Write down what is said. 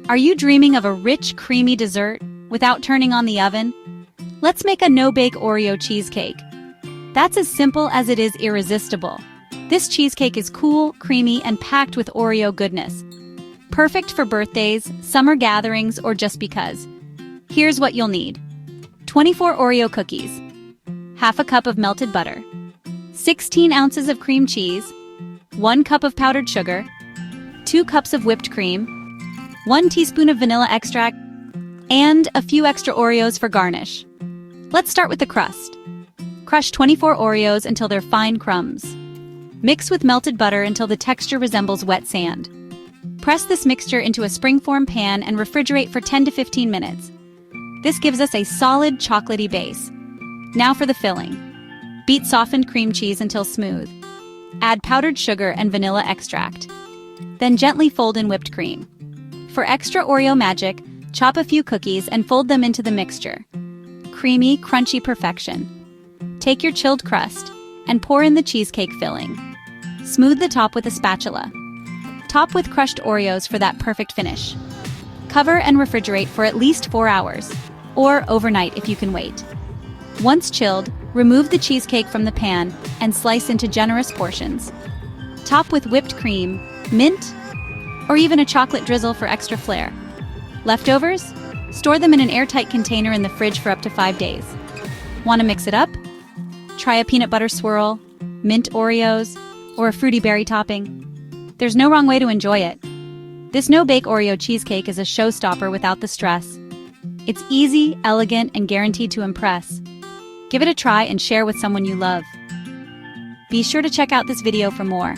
Are you dreaming of a rich, creamy dessert without turning on the oven? Let's make a no-bake Oreo cheesecake. That's as simple as it is irresistible. This cheesecake is cool, creamy, and packed with Oreo goodness. Perfect for birthdays, summer gatherings, or just because. Here's what you'll need. 24 Oreo cookies, half a cup of melted butter, 16 ounces of cream cheese, 1 cup of powdered sugar, 2 cups of whipped cream, 1 teaspoon of vanilla extract, and a few extra Oreos for garnish. Let's start with the crust. Crush 24 Oreos until they're fine crumbs. Mix with melted butter until the texture resembles wet sand. Press this mixture into a springform pan and refrigerate for 10 to 15 minutes. This gives us a solid chocolatey base. Now for the filling. Beat softened cream cheese until smooth. Add powdered sugar and vanilla extract. Then gently fold in whipped cream. For extra Oreo magic, chop a few cookies and fold them into the mixture. Creamy, crunchy perfection. Take your chilled crust and pour in the cheesecake filling. Smooth the top with a spatula. Top with crushed Oreos for that perfect finish. Cover and refrigerate for at least 4 hours, or overnight if you can wait. Once chilled, remove the cheesecake from the pan and slice into generous portions. Top with whipped cream, mint, or even a chocolate drizzle for extra flair. Leftovers? Store them in an airtight container in the fridge for up to 5 days. Want to mix it up? Try a peanut butter swirl, mint Oreos, or a fruity berry topping. There's no wrong way to enjoy it. This no-bake Oreo cheesecake is a showstopper without the stress. It's easy, elegant, and guaranteed to impress. Give it a try and share with someone you love. Be sure to check out this video for more.